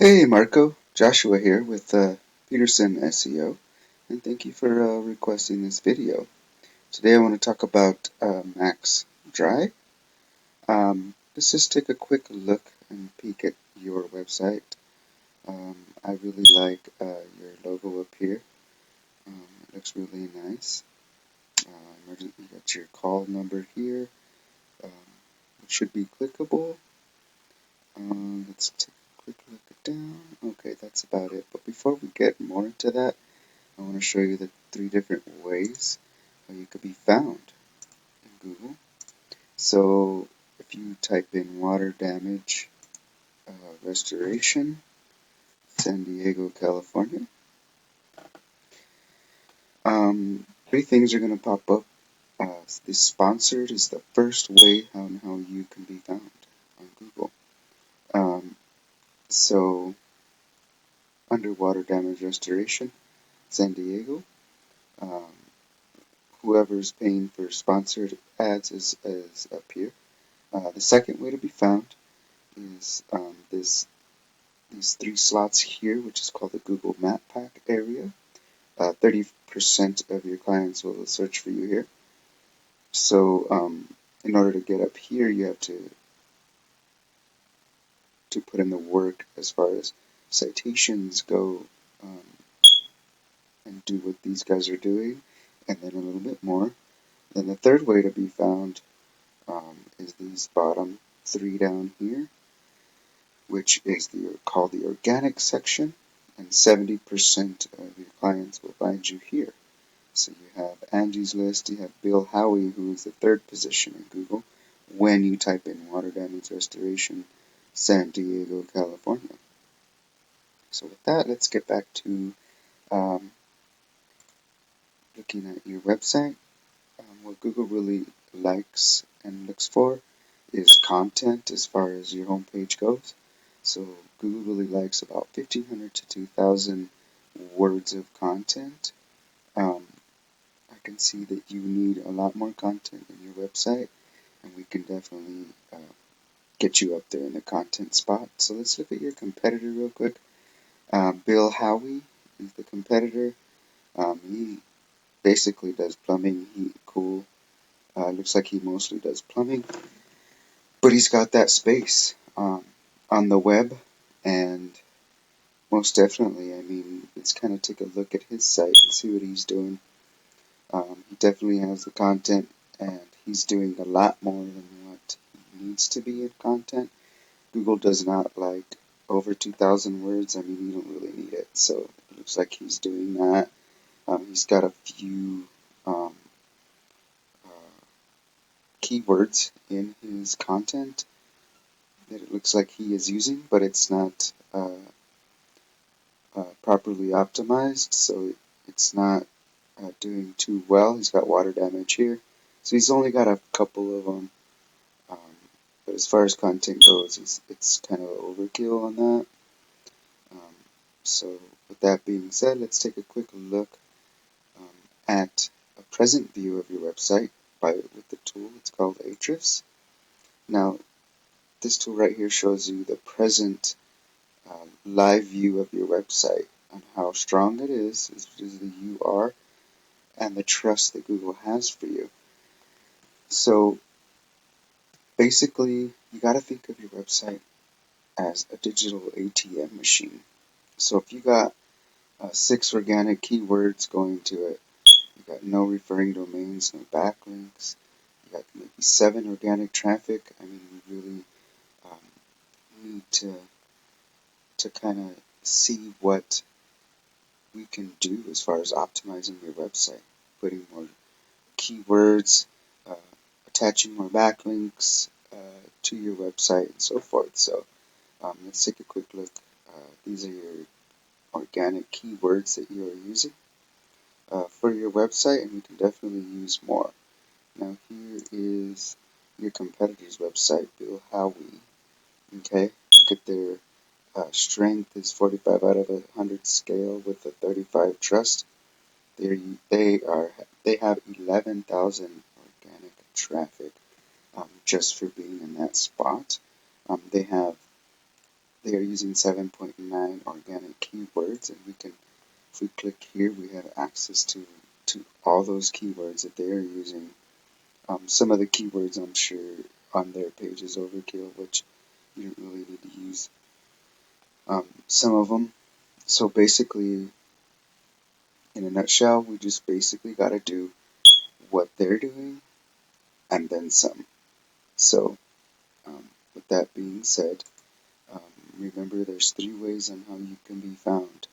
Hey Marco, Joshua here with Peterson SEO, and thank you for requesting this video. Today I want to talk about Maxx Dry. Let's just take a quick look and peek at your website. I really like your logo up here. It looks really nice. You got your call number here. Um, it should be clickable. Let's take a quick look down. Okay, that's about it. But before we get more into that, I want to show you the 3 different ways how you could be found in Google. So if you type in water damage restoration, San Diego, California, 3 things are going to pop up. The sponsored is the first way on how you can be found on Google. So under water damage restoration, San Diego, um, whoever's paying for sponsored ads is up here. The second way to be found is these 3 slots here, which is called the Google Map Pack area. 30% of your clients will search for you here. So in order to get up here, you have to put in the work as far as citations go, um, and do what these guys are doing, and then a little bit more. Then the third way to be found is these bottom 3 down here, which is called the organic section, and 70% of your clients will find you here. So you have Angie's List, you have Bill Howie, who is the 3rd position in Google when you type in water damage restoration, San Diego, California. So with that, let's get back to um, looking at your website. What Google really likes and looks for is content as far as your homepage goes. So Google really likes about 1,500 to 2,000 words of content. Um, I can see that you need a lot more content in your website, and we can definitely get you up there in the content spot. So let's look at your competitor real quick. Bill Howie is the competitor. He basically does plumbing. Cool. Looks like he mostly does plumbing, but he's got that space on the web, and most definitely, I mean, let's kind of take a look at his site and see what he's doing. He definitely has the content, and he's doing a lot more than what he needs to be in content. Google does not like over 2,000 words. I mean, you don't really need it. So it looks like he's doing that. He's got a few uh, keywords in his content that it looks like he is using, but it's not properly optimized, so it's not doing too well. He's got water damage here. So he's only got a couple of them. Um, but as far as content goes, it's kind of overkill on that. Um, so with that being said, let's take a quick look at a present view of your website with the tool. It's called Ahrefs. Now, this tool right here shows you the present live view of your website and how strong it is the UR and the trust that Google has for you. So basically, you got to think of your website as a digital ATM machine. So if you got 6 organic keywords going to it, you got no referring domains, no backlinks, you got maybe 7 organic traffic. I mean, we really need to kind of see what we can do as far as optimizing your website, putting more keywords, uh, attaching more backlinks to your website, and so forth. So let's take a quick look. These are your organic keywords that you are using for your website, and we can definitely use more. Now here is your competitor's website, Bill Howie. Okay, look at their strength is 45 out of 100 scale with a 35 trust. They have 11,000 organic traffic just for being in that spot. They they are using 7.9 organic keywords, and if we click here, we have access to all those keywords that they are using. Some of the keywords I'm sure on their page is overkill, which you don't really need to use some of them. So basically, in a nutshell, we just basically got to do what they're doing and then some. So with that being said, um, remember there's 3 ways on how you can be found.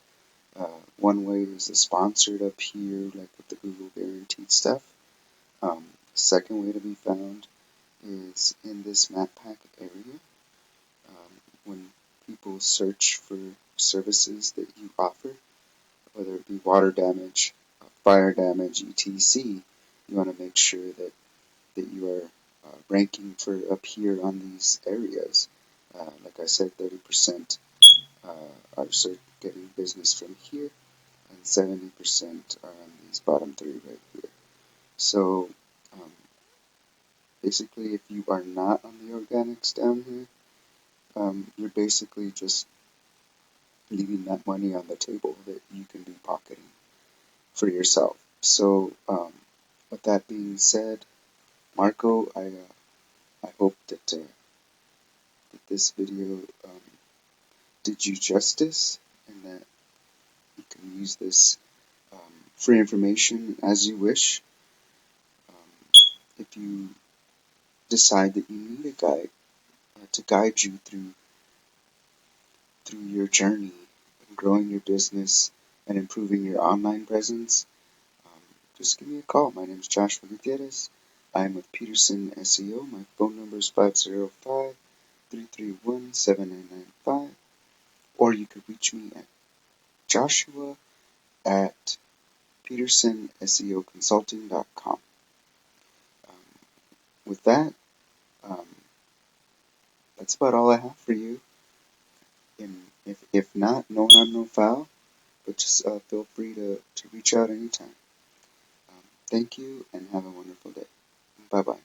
One way is the sponsored up here, like with the Google guaranteed stuff. Second way to be found is in this map pack area. When people search for services that you offer, whether it be water damage, fire damage, etc., you want to make sure that you are ranking for up here on these areas. Like I said, 30% are getting business from here, and 70% are on these bottom 3 right here. So basically, if you are not on the organics down here, you're basically just leaving that money on the table that you can be pocketing for yourself. So with that being said, Marco, I hope that this video did you justice, and that you can use this free information as you wish. If you decide that you need a guide to guide you through your journey in growing your business and improving your online presence, just give me a call. My name is Joshua Gutierrez. I am with Peterson SEO. My phone number is 505-331-7995. Or you could reach me at Joshua at petersonseoconsulting.com. With that, um, that's about all I have for you. And if not, no harm, no foul. But just feel free to reach out anytime. Thank you, and have a wonderful day. Bye-bye.